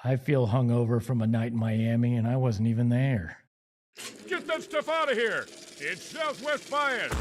I feel hungover from a night in Miami, and I wasn't even there. Get that stuff out of here! It's Southwest Bias!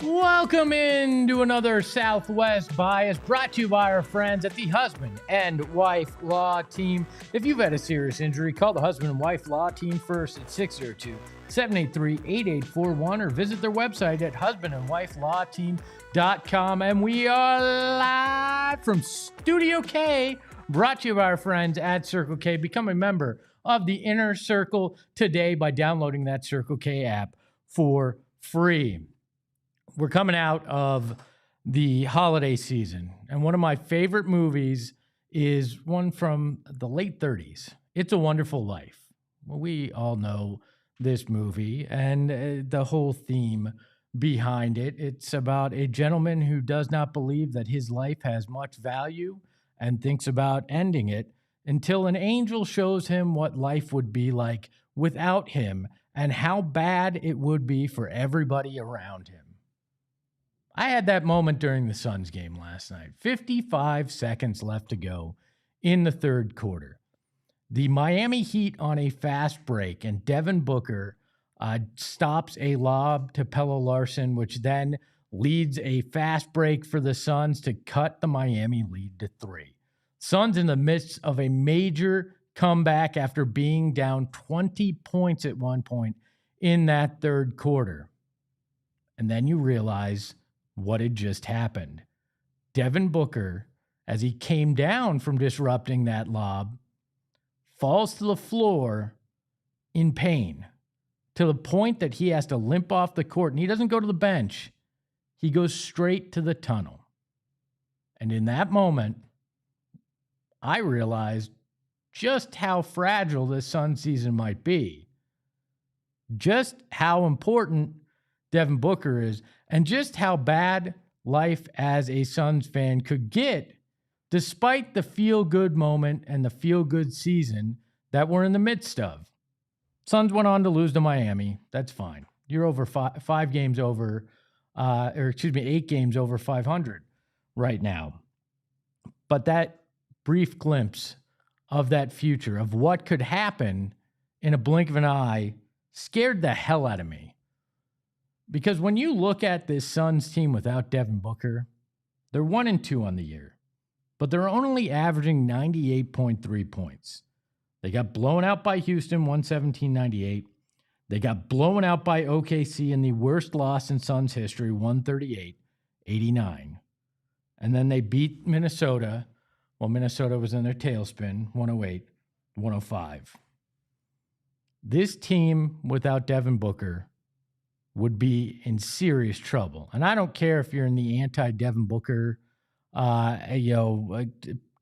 Welcome into another Southwest Bias, brought to you by our friends at the Husband and Wife Law Team. If you've had a serious injury, call the Husband and Wife Law Team first at 602-783-8841 or visit their website at husbandandwifelawteam.com. And we are live from Studio K, brought to you by our friends at Circle K. Become a member of the Inner Circle today by downloading that Circle K app for free. We're coming out of the holiday season, and one of my favorite movies is one from the late 30s, It's a Wonderful Life. Well, we all know this movie and the whole theme behind it. It's about a gentleman who does not believe that his life has much value and thinks about ending it until an angel shows him what life would be like without him and how bad it would be for everybody around him. I had that moment during the Suns game last night. 55 seconds left to go in the third quarter. The Miami Heat on a fast break, and Devin Booker stops a lob to Pelle Larsson, which then leads a fast break for the Suns to cut the Miami lead to 3. Suns in the midst of a major comeback after being down 20 points at one point in that third quarter. And then you realize what had just happened. Devin Booker, as he came down from disrupting that lob, falls to the floor in pain to the point that he has to limp off the court. And he doesn't go to the bench. He goes straight to the tunnel. And in that moment, I realized just how fragile this Sun season might be. Just how important Devin Booker is, and just how bad life as a Suns fan could get despite the feel-good moment and the feel-good season that we're in the midst of. Suns went on to lose to Miami. That's fine. You're over 8 games over 500 right now. But that brief glimpse of that future, of what could happen in a blink of an eye, scared the hell out of me. Because when you look at this Suns team without Devin Booker, they're 1-2 on the year, but they're only averaging 98.3 points. They got blown out by Houston, 117-98. They got blown out by OKC in the worst loss in Suns history, 138-89. And then they beat Minnesota. Well, Minnesota was in their tailspin, 108-105. This team without Devin Booker would be in serious trouble. And I don't care if you're in the anti-Devin Booker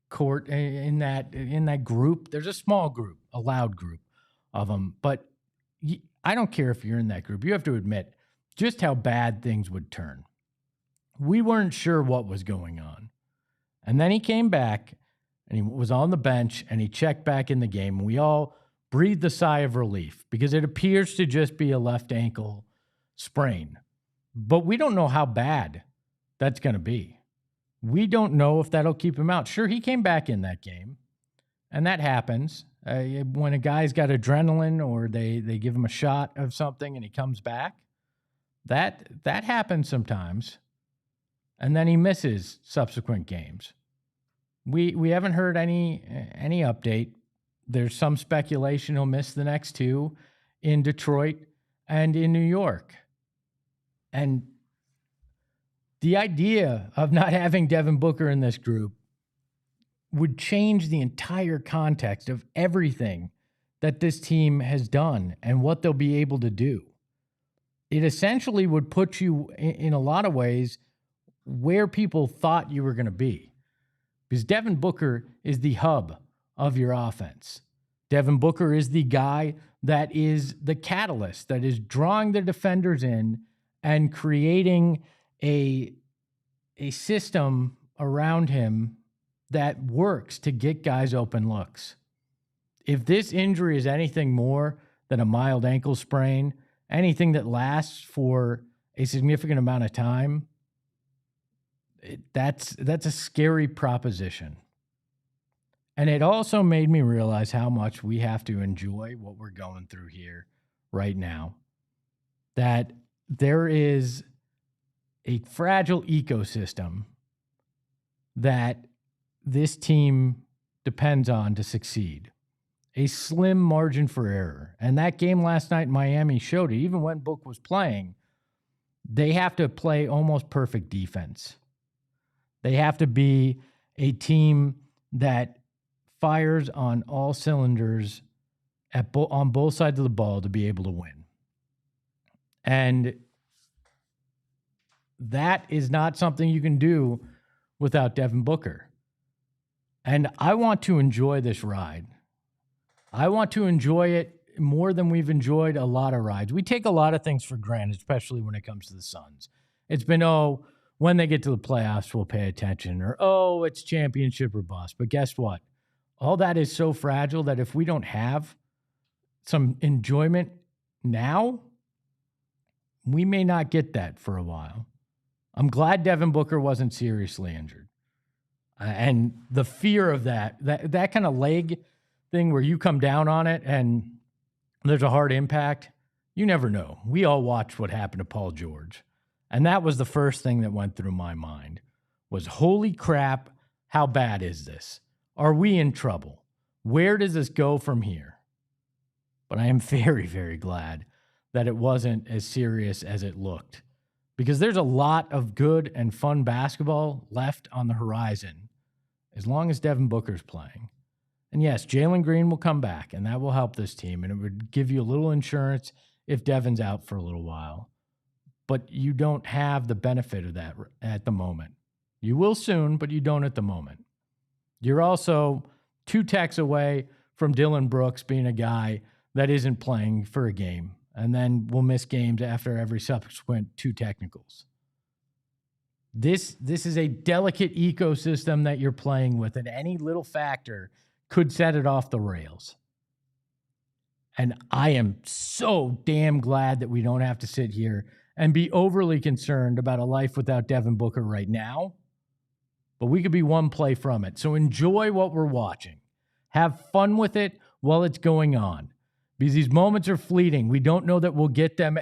court in that group. There's a small group, a loud group of them. But I don't care if you're in that group. You have to admit just how bad things would turn. We weren't sure what was going on. And then he came back, and he was on the bench, and he checked back in the game. We all breathed a sigh of relief because it appears to just be a left ankle sprain. But we don't know how bad that's going to be. We don't know if that'll keep him out. Sure, he came back in that game, and that happens. When a guy's got adrenaline or they give him a shot of something and he comes back, that happens sometimes. And then he misses subsequent games. We haven't heard any update. There's some speculation he'll miss the next 2 in Detroit and in New York. And the idea of not having Devin Booker in this group would change the entire context of everything that this team has done and what they'll be able to do. It essentially would put you, in a lot of ways, where people thought you were going to be. Because Devin Booker is the hub of your offense. Devin Booker is the guy that is the catalyst, that is drawing the defenders in and creating a system around him that works to get guys open looks. If this injury is anything more than a mild ankle sprain, anything that lasts for a significant amount of time, that's a scary proposition. And it also made me realize how much we have to enjoy what we're going through here right now. That there is a fragile ecosystem that this team depends on to succeed. A slim margin for error. And that game last night in Miami showed it. Even when Book was playing, they have to play almost perfect defense. They have to be a team that fires on all cylinders on both sides of the ball to be able to win. And that is not something you can do without Devin Booker. And I want to enjoy this ride. I want to enjoy it more than we've enjoyed a lot of rides. We take a lot of things for granted, especially when it comes to the Suns. It's been, when they get to the playoffs, we'll pay attention. Or, it's championship or bust. But guess what? All that is so fragile that if we don't have some enjoyment now, we may not get that for a while. I'm glad Devin Booker wasn't seriously injured. And the fear of that kind of leg thing where you come down on it and there's a hard impact, you never know. We all watched what happened to Paul George. And that was the first thing that went through my mind was, holy crap, how bad is this? Are we in trouble? Where does this go from here? But I am very, very glad that it wasn't as serious as it looked, because there's a lot of good and fun basketball left on the horizon as long as Devin Booker's playing. And yes, Jalen Green will come back, and that will help this team, and it would give you a little insurance if Devin's out for a little while. But you don't have the benefit of that at the moment. You will soon, but you don't at the moment. You're also 2 techs away from Dylan Brooks being a guy that isn't playing for a game and then will miss games after every subsequent 2 technicals. This is a delicate ecosystem that you're playing with, and any little factor could set it off the rails. And I am so damn glad that we don't have to sit here and be overly concerned about a life without Devin Booker right now. But we could be one play from it. So enjoy what we're watching. Have fun with it while it's going on. Because these moments are fleeting. We don't know that we'll get them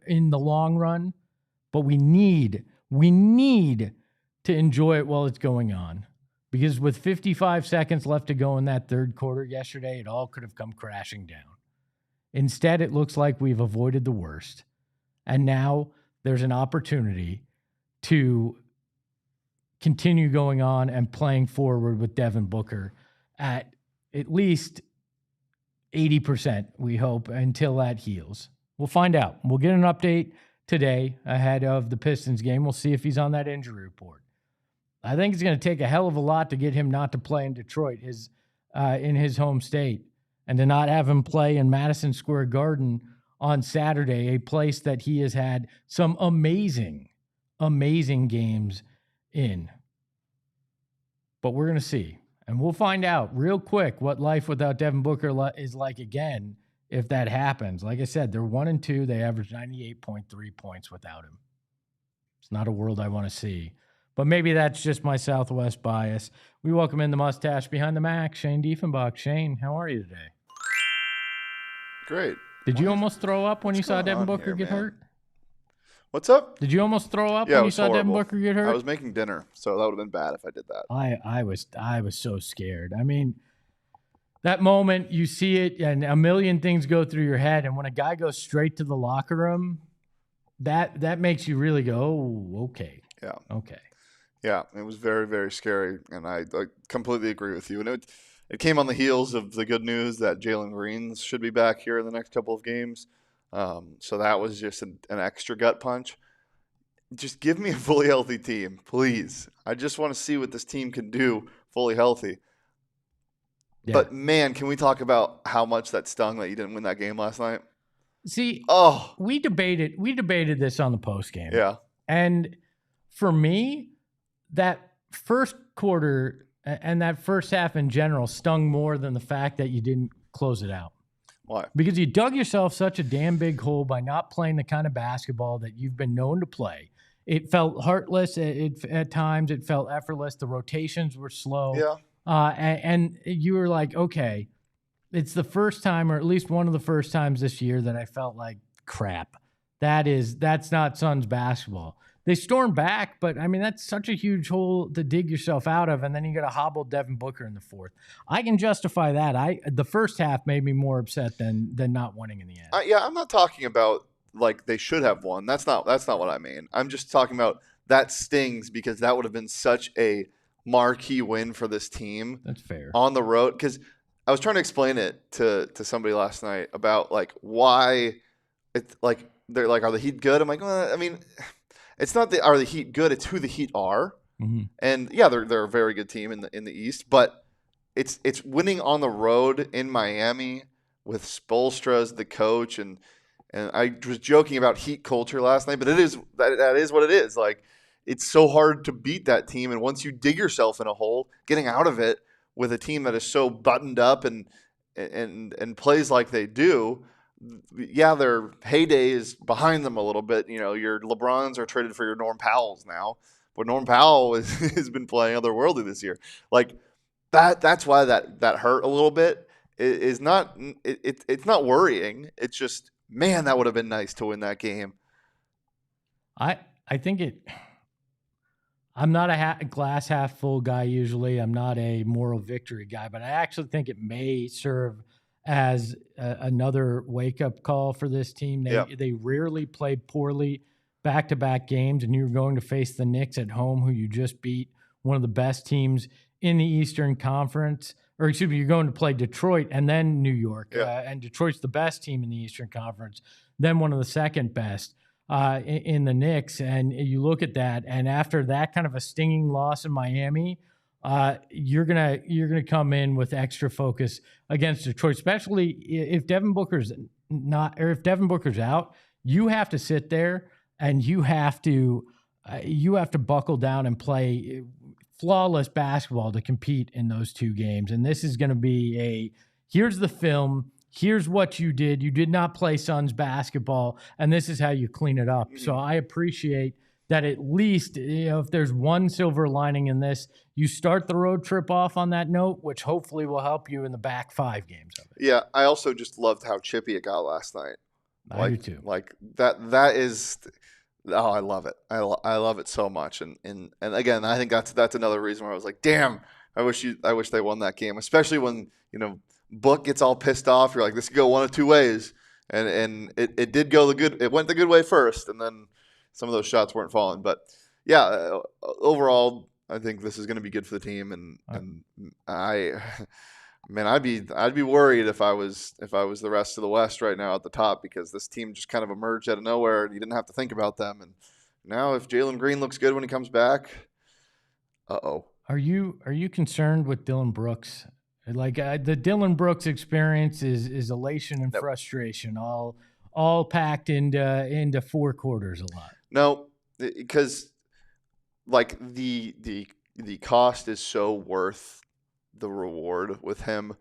in the long run. But we need to enjoy it while it's going on. Because with 55 seconds left to go in that third quarter yesterday, it all could have come crashing down. Instead, it looks like we've avoided the worst. And now there's an opportunity to continue going on and playing forward with Devin Booker at least 80%, we hope, until that heals. We'll find out. We'll get an update today ahead of the Pistons game. We'll see if he's on that injury report. I think it's going to take a hell of a lot to get him not to play in Detroit, in his home state, and to not have him play in Madison Square Garden on Saturday, a place that he has had some amazing games in. But we're going to see. And we'll find out real quick what life without Devin Booker is like again if that happens. Like I said, they're 1-2. They average 98.3 points without him. It's not a world I want to see. But maybe that's just my Southwest bias. We welcome in the mustache behind the Mac, Shane Diefenbach. Shane, how are you today? Great. Did you almost throw up when you saw Devin Booker get hurt? What's up? Did you almost throw up when you saw Devin Booker get hurt? I was making dinner, so that would have been bad if I did that. I was so scared. I mean, that moment, you see it, and a million things go through your head, and when a guy goes straight to the locker room, that makes you really go, oh, okay. Yeah. Okay. Yeah, it was very, very scary, and I completely agree with you. And it came on the heels of the good news that Jalen Green should be back here in the next couple of games. So that was just an extra gut punch. just give me a fully healthy team, please. I just want to see what this team can do fully healthy. Yeah. But man, can we talk about how much that stung that you didn't win that game last night? See, Oh, we debated this on the post game. yeah. And for me, that first quarter and that first half in general stung more than the fact that you didn't close it out. Why? Because you dug yourself such a damn big hole by not playing the kind of basketball that you've been known to play. It felt heartless at times. It felt effortless. The rotations were slow. Yeah. And you were like, okay, it's the first time, or at least one of the first times this year, that I felt like crap. That's not Suns basketball. They stormed back, but I mean, that's such a huge hole to dig yourself out of. And then you got to hobble Devin Booker in the fourth. I can justify that. The first half made me more upset than not winning in the end. Yeah, I'm not talking about like they should have won. That's not what I mean. I'm just talking about that stings because that would have been such a marquee win for this team. That's fair. On the road, because I was trying to explain it to somebody last night about like why it's like they're like, are the Heat good? I'm like, well, I mean, it's not are the Heat good? It's who the Heat are. Mm-hmm. And yeah, they're a very good team in the East, but it's winning on the road in Miami with Spoelstra as the coach, and I was joking about Heat culture last night, but that is what it is. Like, it's so hard to beat that team, and once you dig yourself in a hole, getting out of it with a team that is so buttoned up and plays like they do, yeah, their heyday is behind them a little bit. You know, your LeBrons are traded for your Norm Powells now, but Norm Powell has been playing otherworldly this year. Like that's why that hurt a little bit. It's not worrying. It's just, man, that would have been nice to win that game. I think it. I'm not a glass half full guy usually. I'm not a moral victory guy, but I actually think it may serve as another wake-up call for this team. They rarely play poorly back-to-back games, and you're going to face the Knicks at home, who you just beat, one of the best teams in the Eastern Conference. Or excuse me, you're going to play Detroit and then New York. And Detroit's the best team in the Eastern Conference, then one of the second best. In the Knicks, and you look at that, and after that kind of a stinging loss in Miami, you're gonna come in with extra focus against Detroit, especially if Devin Booker's out. You have to sit there and you have to buckle down and play flawless basketball to compete in those two games. And this is going to be here's the film. Here's what you did. You did not play Suns basketball, and this is how you clean it up. So I appreciate that at least, if there's one silver lining in this, you start the road trip off on that note, which hopefully will help you in the back 5 games of it. Yeah, I also just loved how chippy it got last night. I do too. Like that is – I love it. I love it so much. And again, I think that's another reason where I was like, damn, I wish they won that game, especially when, Book gets all pissed off. You're like, this could go one of two ways, and it did go it went the good way first, and then some of those shots weren't falling. But yeah, overall, I think this is going to be good for the team, and I'd be worried if I was the rest of the West right now at the top, because this team just kind of emerged out of nowhere, and you didn't have to think about them. And now, if Jalen Green looks good when he comes back, are you concerned with Dylan Brooks? Like the Dylan Brooks experience is elation and frustration, all packed into 4 quarters a lot. No, because like the cost is so worth the reward with him,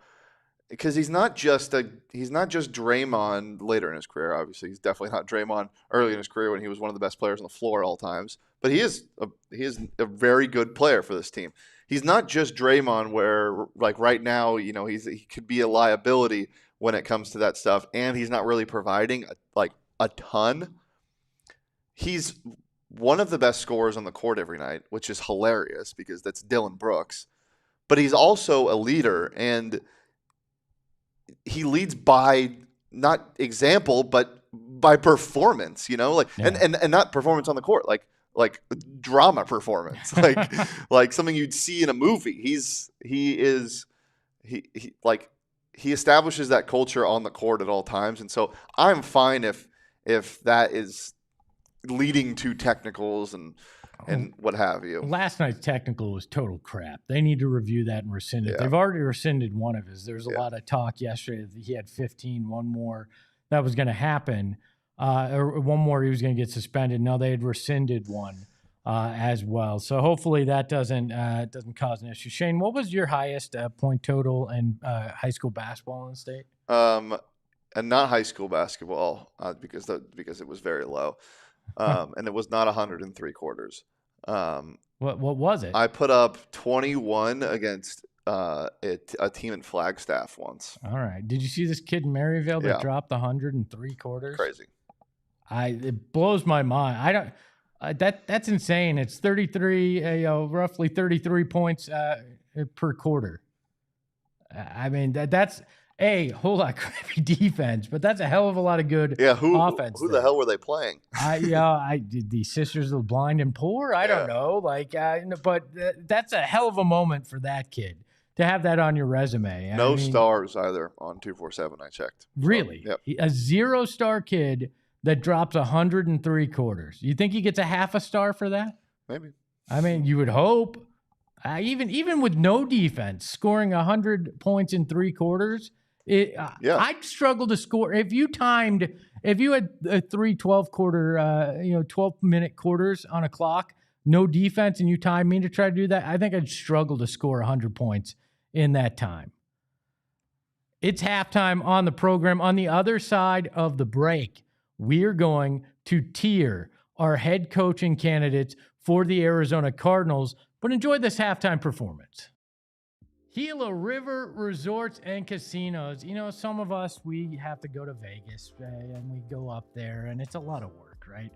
because he's not just Draymond later in his career. Obviously, he's definitely not Draymond early in his career when he was one of the best players on the floor at all times. But he is a very good player for this team. He's not just Draymond, where like right now, he could be a liability when it comes to that stuff, and he's not really providing a ton. He's one of the best scorers on the court every night, which is hilarious because that's Dylan Brooks. But he's also a leader, and he leads by not example, but by performance. And not performance on the court, like drama performance, like something you'd see in a movie. He establishes that culture on the court at all times, and so I'm fine if that is leading to technicals and what have you. Last night's technical was total crap. They need to review that and rescind it. Yeah. They've already rescinded one of his. There was a lot of talk yesterday that he had 15, one more that was going to happen, or one more he was going to get suspended. No, they had rescinded one as well. So hopefully that doesn't cause an issue. Shane, what was your highest point total in high school basketball in the state? And not high school basketball because it was very low, and it was not 103/4. What was it? I put up 21 against a team in Flagstaff once. All right. Did you see this kid in Maryville that dropped 103/4? Crazy. It blows my mind. I don't. That's insane. It's 33, roughly 33 points per quarter. I mean that's a whole lot of crappy defense, but that's a hell of a lot of good offense. Who the hell were they playing? The Sisters of the Blind and Poor. I don't know, but that's a hell of a moment for that kid to have that on your resume. No stars either on 247. I checked. Really, so, yep. A 0-star kid that drops 103/4. You think he gets a half a star for that? Maybe. I mean, you would hope. Even with no defense, scoring 100 points in 3 quarters, I'd struggle to score. If you had 3 12-quarter, 12-minute quarters on a clock, no defense, and you timed me to try to do that, I think I'd struggle to score 100 points in that time. It's halftime on the program. On the other side of the break, we're going to tier our head coaching candidates for the Arizona Cardinals, but enjoy this halftime performance. Gila River Resorts and Casinos. Some of us, we have to go to Vegas, and we go up there, and it's a lot of work, right?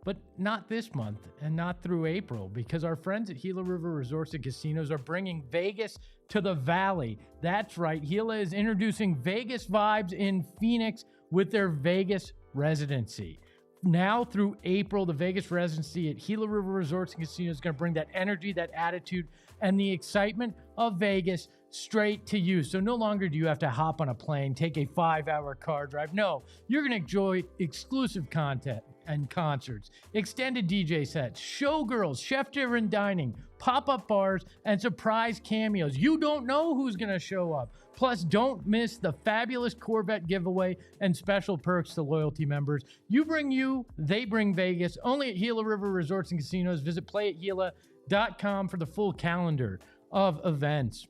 But not this month and not through April, because our friends at Gila River Resorts and Casinos are bringing Vegas to the Valley. That's right. Gila is introducing Vegas vibes in Phoenix with their Vegas residency. Now through April, the Vegas residency at Gila River Resorts and Casinos is going to bring that energy, that attitude, and the excitement of Vegas straight to you. So no longer do you have to hop on a plane, take a 5-hour car drive. No, you're going to enjoy exclusive content and concerts, extended DJ sets, showgirls, chef-driven dining, pop-up bars, and surprise cameos. You don't know who's going to show up. Plus, don't miss the fabulous Corvette giveaway and special perks to loyalty members. You bring you, they bring Vegas. Only at Gila River Resorts and Casinos. Visit playatgila.com for the full calendar of events.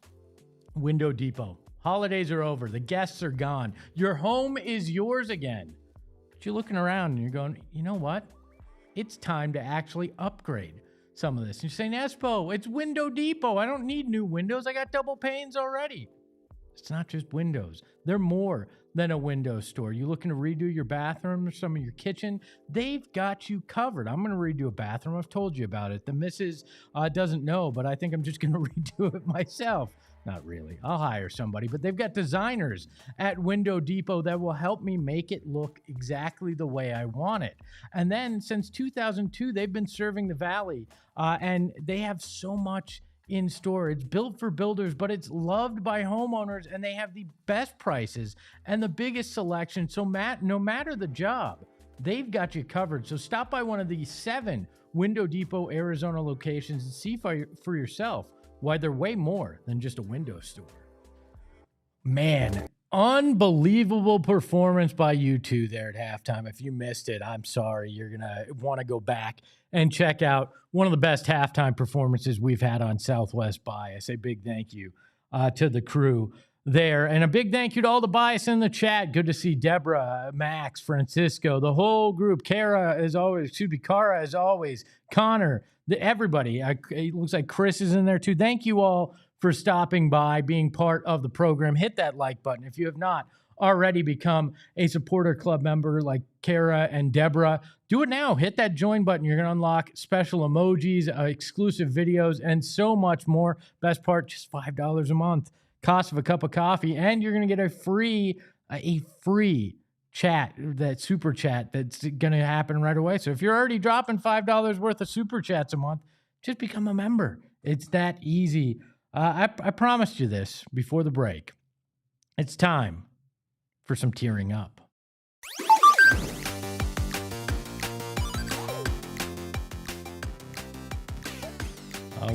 Window Depot. Holidays are over. The guests are gone. Your home is yours again. But you're looking around and you're going, you know what? It's time to actually upgrade some of this. And you're saying, Espo, it's Window Depot. I don't need new windows. I got double panes already. It's not just windows. They're more than a window store. You looking to redo your bathroom or some of your kitchen? They've got you covered. I'm going to redo a bathroom. I've told you about it. The missus doesn't know, but I think I'm just going to redo it myself. Not really. I'll hire somebody, but they've got designers at Window Depot that will help me make it look exactly the way I want it. And then since 2002, they've been serving the Valley, and they have so much in store. It's built for builders, but it's loved by homeowners, and they have the best prices and the biggest selection. So no matter the job, they've got you covered. So stop by one of the 7 Window Depot Arizona locations and see for yourself why they're way more than just a window store. Man, unbelievable performance by you two there at halftime. If you missed it, I'm sorry. You're going to want to go back and check out one of the best halftime performances we've had on Southwest By. I say big thank you to the crew there. And a big thank you to all the bias in the chat. Good to see Deborah, Max, Francisco, the whole group. Kara, as always. Kara, as always. Connor, everybody. It looks like Chris is in there too. Thank you all for stopping by, being part of the program. Hit that like button if you have not already become a supporter club member like Kara and Deborah. Do it now. Hit that join button. You're going to unlock special emojis, exclusive videos, and so much more. Best part, just $5 a month. Cost of a cup of coffee, and you're going to get a free chat, that super chat that's going to happen right away. So if you're already dropping $5 worth of super chats a month, just become a member. It's that easy. I promised you this before the break. It's time for some tearing up.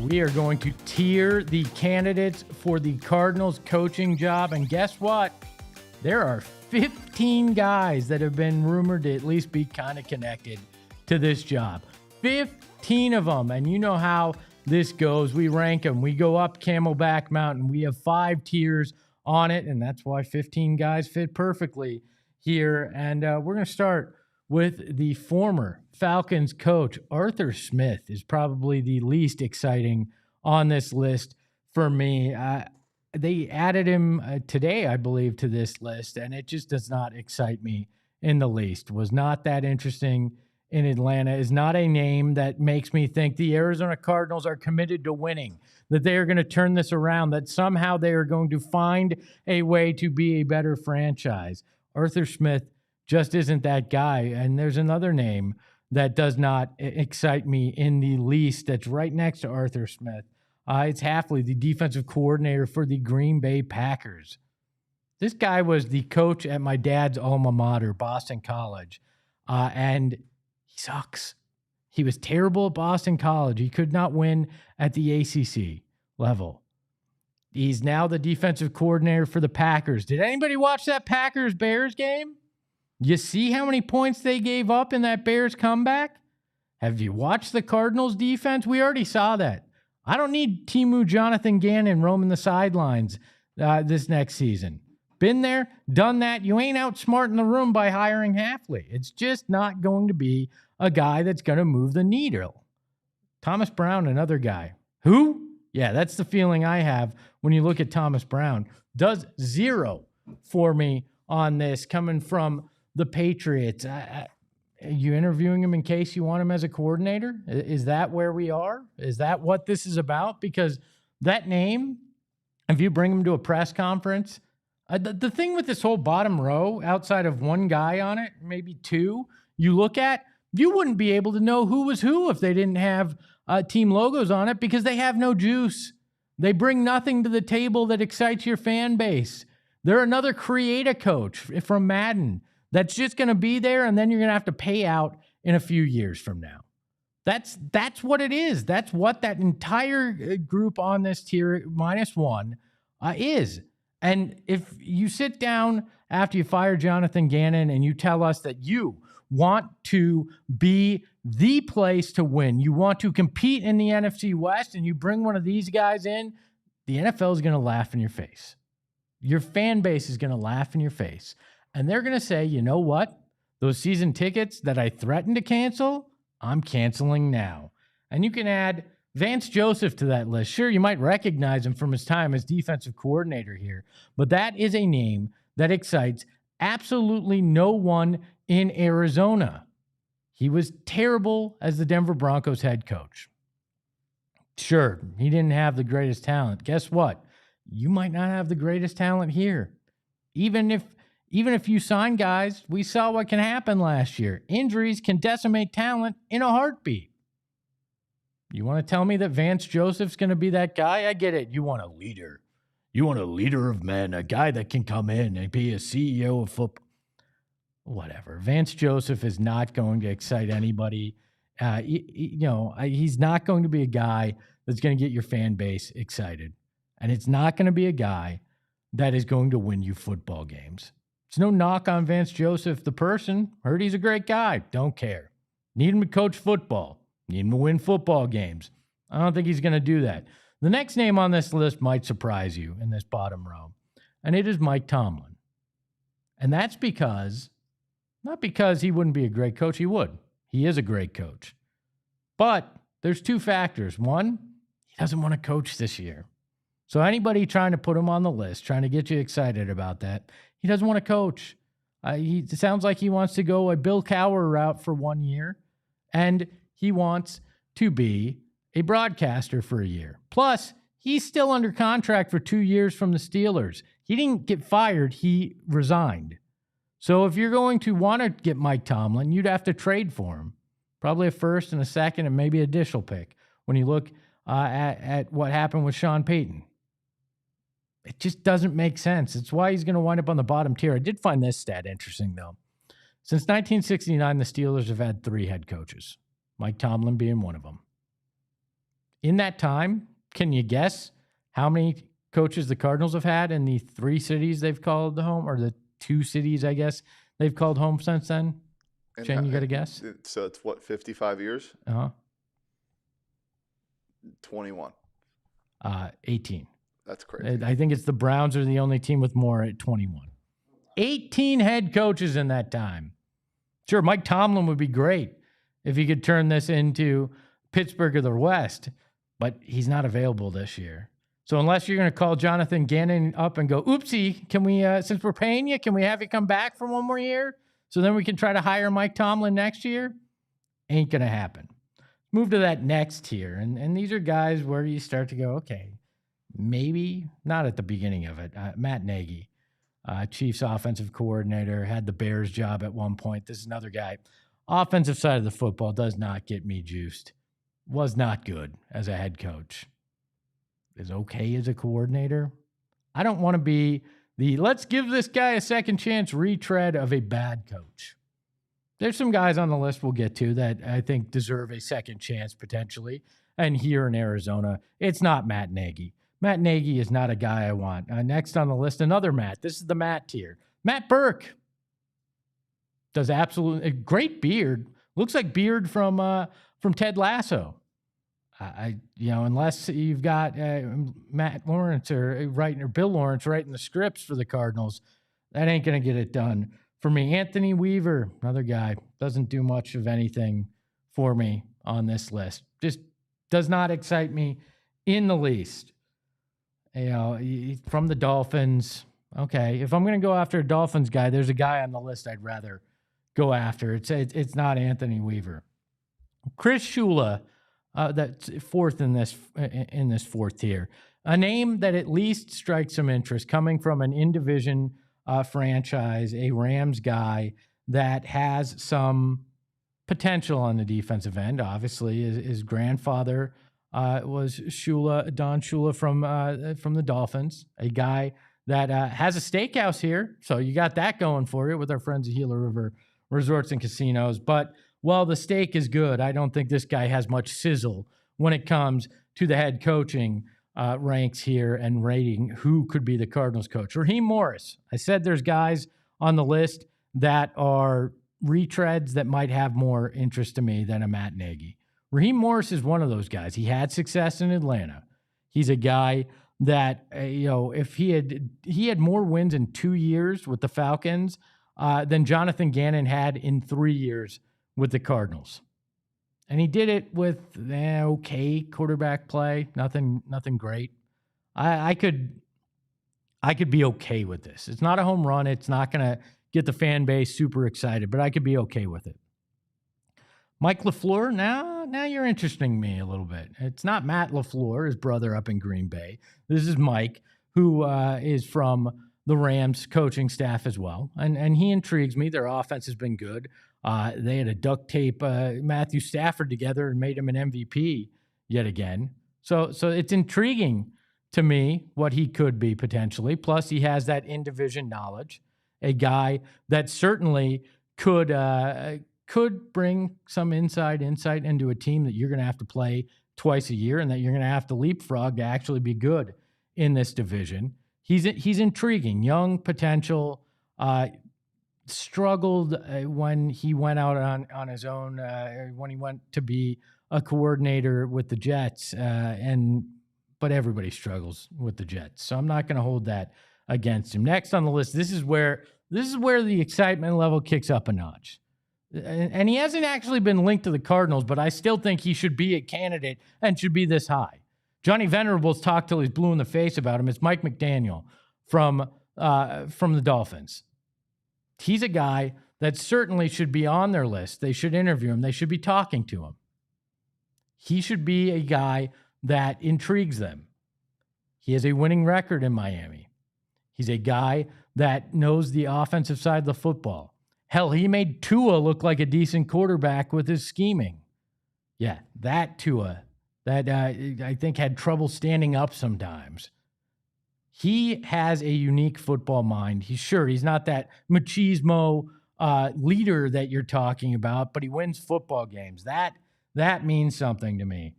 We are going to tier the candidates for the Cardinals coaching job. And guess what? There are 15 guys that have been rumored to at least be kind of connected to this job. 15 of them. And you know how this goes. We rank them. We go up Camelback Mountain. We have 5 tiers on it. And that's why 15 guys fit perfectly here. And we're going to start with the former Falcons coach. Arthur Smith is probably the least exciting on this list for me. They added him today, I believe, to this list, and it just does not excite me in the least. Was not that interesting in Atlanta. Is not a name that makes me think the Arizona Cardinals are committed to winning, that they are going to turn this around, that somehow they are going to find a way to be a better franchise. Arthur Smith just isn't that guy. And there's another name that does not excite me in the least that's right next to Arthur Smith. It's Hafley, the defensive coordinator for the Green Bay Packers. This guy was the coach at my dad's alma mater, Boston College, and he sucks. He was terrible at Boston College. He could not win at the ACC level. He's now the defensive coordinator for the Packers. Did anybody watch that Packers-Bears game? You see how many points they gave up in that Bears comeback? Have you watched the Cardinals defense? We already saw that. I don't need Timu Jonathan Gannon roaming the sidelines this next season. Been there, done that. You ain't outsmarting the room by hiring Hafley. It's just not going to be a guy that's going to move the needle. Thomas Brown, another guy. Who? Yeah, that's the feeling I have when you look at Thomas Brown. Does 0 for me on this coming from the Patriots. Are you interviewing him in case you want him as a coordinator? Is that where we are? Is that what this is about? Because that name, if you bring him to a press conference, the thing with this whole bottom row, outside of one guy on it, maybe 2, you look at, you wouldn't be able to know who was who if they didn't have team logos on it because they have no juice. They bring nothing to the table that excites your fan base. They're another create a coach from Madden that's just going to be there, and then you're going to have to pay out in a few years from now. That's what it is. That's what that entire group on this tier -1 is. And if you sit down after you fire Jonathan Gannon and you tell us that you want to be the place to win, you want to compete in the NFC West, and you bring one of these guys in, the NFL is going to laugh in your face. Your fan base is going to laugh in your face. And they're going to say, you know what? Those season tickets that I threatened to cancel, I'm canceling now. And you can add Vance Joseph to that list. Sure, you might recognize him from his time as defensive coordinator here, but that is a name that excites absolutely no one in Arizona. He was terrible as the Denver Broncos head coach. Sure, he didn't have the greatest talent. Guess what? You might not have the greatest talent here. Even if you sign guys, we saw what can happen last year. Injuries can decimate talent in a heartbeat. You want to tell me that Vance Joseph's going to be that guy? I get it. You want a leader. You want a leader of men, a guy that can come in and be a CEO of football. Whatever. Vance Joseph is not going to excite anybody. He's not going to be a guy that's going to get your fan base excited. And it's not going to be a guy that is going to win you football games. It's no knock on Vance Joseph, the person. Heard he's a great guy. Don't care. Need him to coach football. Need him to win football games. I don't think he's going to do that. The next name on this list might surprise you in this bottom row, and it is Mike Tomlin. And that's not because he wouldn't be a great coach. He would. He is a great coach. But there's 2 factors. One, he doesn't want to coach this year. So anybody trying to put him on the list, trying to get you excited about that, he doesn't want to coach. It sounds like he wants to go a Bill Cowher route for 1 year, and he wants to be a broadcaster for a year. Plus, he's still under contract for 2 years from the Steelers. He didn't get fired. He resigned. So if you're going to want to get Mike Tomlin, you'd have to trade for him. Probably a first and a second and maybe an additional pick when you look at what happened with Sean Payton. It just doesn't make sense. It's why he's going to wind up on the bottom tier. I did find this stat interesting, though. Since 1969, the Steelers have had 3 head coaches, Mike Tomlin being one of them. In that time, can you guess how many coaches the Cardinals have had in the 3 cities they've called home, or the 2 cities, I guess, they've called home since then? Shane, you got to guess? So it's what, 55 years? Uh-huh. 21. 18. That's crazy. I think it's the Browns are the only team with more at 21. 18 head coaches in that time. Sure, Mike Tomlin would be great if he could turn this into Pittsburgh or the West, but he's not available this year. So unless you're going to call Jonathan Gannon up and go, oopsie, can we, since we're paying you, can we have you come back for one more year so then we can try to hire Mike Tomlin next year? Ain't going to happen. Move to that next tier. And these are guys where you start to go, okay, maybe not at the beginning of it. Matt Nagy, Chiefs offensive coordinator, had the Bears job at one point. This is another guy. Offensive side of the football does not get me juiced. Was not good as a head coach. Is okay as a coordinator. I don't want to be the let's give this guy a second chance retread of a bad coach. There's some guys on the list we'll get to that I think deserve a second chance potentially. And here in Arizona, it's not Matt Nagy. Matt Nagy is not a guy I want. Next on the list, another Matt. This is the Matt tier. Matt Burke does absolutely great beard. Looks like beard from Ted Lasso. Unless you've got Matt Lawrence or Bill Lawrence writing the scripts for the Cardinals, that ain't going to get it done for me. Anthony Weaver, another guy, doesn't do much of anything for me on this list. Just does not excite me in the least. From the Dolphins. Okay, if I'm going to go after a Dolphins guy, there's a guy on the list I'd rather go after. It's not Anthony Weaver. Chris Shula. That's fourth in this fourth tier. A name that at least strikes some interest coming from an in-division franchise, a Rams guy that has some potential on the defensive end. Obviously, his grandfather was Don Shula from the Dolphins, a guy that has a steakhouse here. So you got that going for you with our friends at Gila River Resorts and Casinos. But while the steak is good, I don't think this guy has much sizzle when it comes to the head coaching ranks here and rating who could be the Cardinals coach. Raheem Morris. I said there's guys on the list that are retreads that might have more interest to me than a Matt Nagy. Raheem Morris is one of those guys. He had success in Atlanta. He's a guy that, if he had more wins in 2 years with the Falcons than Jonathan Gannon had in 3 years with the Cardinals. And he did it with okay quarterback play, nothing great. I could be okay with this. It's not a home run. It's not going to get the fan base super excited, but I could be okay with it. Mike LaFleur, now you're interesting me a little bit. It's not Matt LaFleur, his brother up in Green Bay. This is Mike, who is from the Rams coaching staff as well. And he intrigues me. Their offense has been good. They had to duct tape Matthew Stafford together and made him an MVP yet again. So it's intriguing to me what he could be potentially. Plus, he has that in-division knowledge, a guy that certainly could bring some insight into a team that you're going to have to play twice a year and that you're going to have to leapfrog to actually be good in this division. He's intriguing, young potential. Struggled when he went out on his own, when he went to be a coordinator with the Jets, but everybody struggles with the Jets. So I'm not going to hold that against him. Next on the list, this is where the excitement level kicks up a notch. And he hasn't actually been linked to the Cardinals, but I still think he should be a candidate and should be this high. Johnny Venerable's talked till he's blue in the face about him. It's Mike McDaniel from the Dolphins. He's a guy that certainly should be on their list. They should interview him. They should be talking to him. He should be a guy that intrigues them. He has a winning record in Miami. He's a guy that knows the offensive side of the football. Hell, he made Tua look like a decent quarterback with his scheming. Yeah, that Tua that I think had trouble standing up sometimes. He has a unique football mind. He's not that machismo leader that you're talking about, but he wins football games. That means something to me.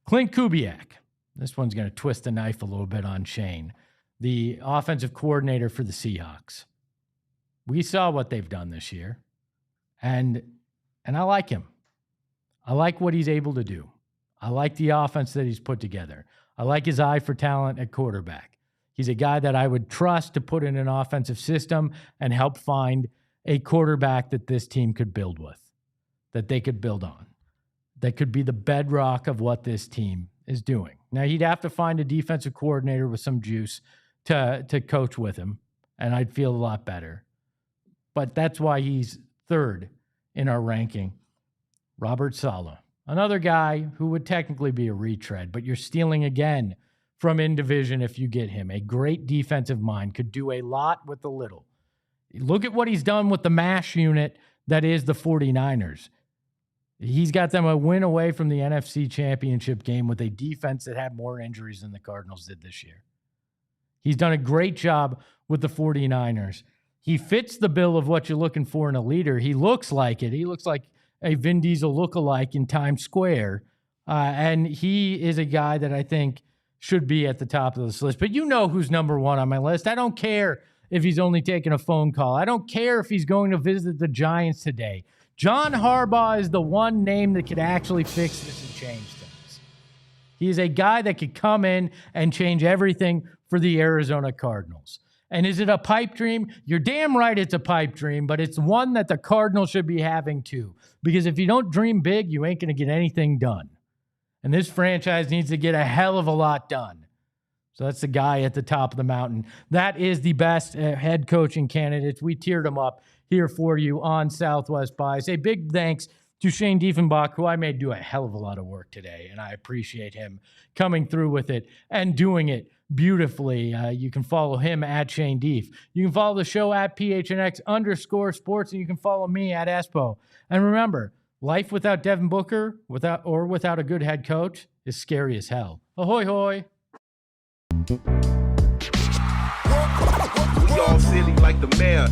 Clint Kubiak. This one's going to twist the knife a little bit on Shane, the offensive coordinator for the Seahawks. We saw what they've done this year, and I like him. I like what he's able to do. I like the offense that he's put together. I like his eye for talent at quarterback. He's a guy that I would trust to put in an offensive system and help find a quarterback that this team could build with, that they could build on, that could be the bedrock of what this team is doing. Now, he'd have to find a defensive coordinator with some juice to coach with him, and I'd feel a lot better. But that's why he's third in our ranking. Robert Saleh, another guy who would technically be a retread, but you're stealing again from in division if you get him. A great defensive mind, could do a lot with the little. Look at what he's done with the MASH unit that is the 49ers. He's got them a win away from the NFC Championship game with a defense that had more injuries than the Cardinals did this year. He's done a great job with the 49ers. He fits the bill of what you're looking for in a leader. He looks like it. He looks like a Vin Diesel lookalike in Times Square. And he is a guy that I think should be at the top of this list. But you know who's number one on my list. I don't care if he's only taking a phone call. I don't care if he's going to visit the Giants today. John Harbaugh is the one name that could actually fix this and change things. He's a guy that could come in and change everything for the Arizona Cardinals. And is it a pipe dream? You're damn right it's a pipe dream, but it's one that the Cardinals should be having too. Because if you don't dream big, you ain't going to get anything done. And this franchise needs to get a hell of a lot done. So that's the guy at the top of the mountain. That is the best head coaching candidates. We tiered them up here for you on Southwest Bias. A big thanks to Shane Diefenbach, who I made do a hell of a lot of work today, and I appreciate him coming through with it and doing it beautifully. You can follow him at Shane Dief. You can follow the show at PHNX_sports, and you can follow me at Espo. And remember, life without Devin Booker, without a good head coach, is scary as hell. Ahoy, hoy. We all silly like the mayor.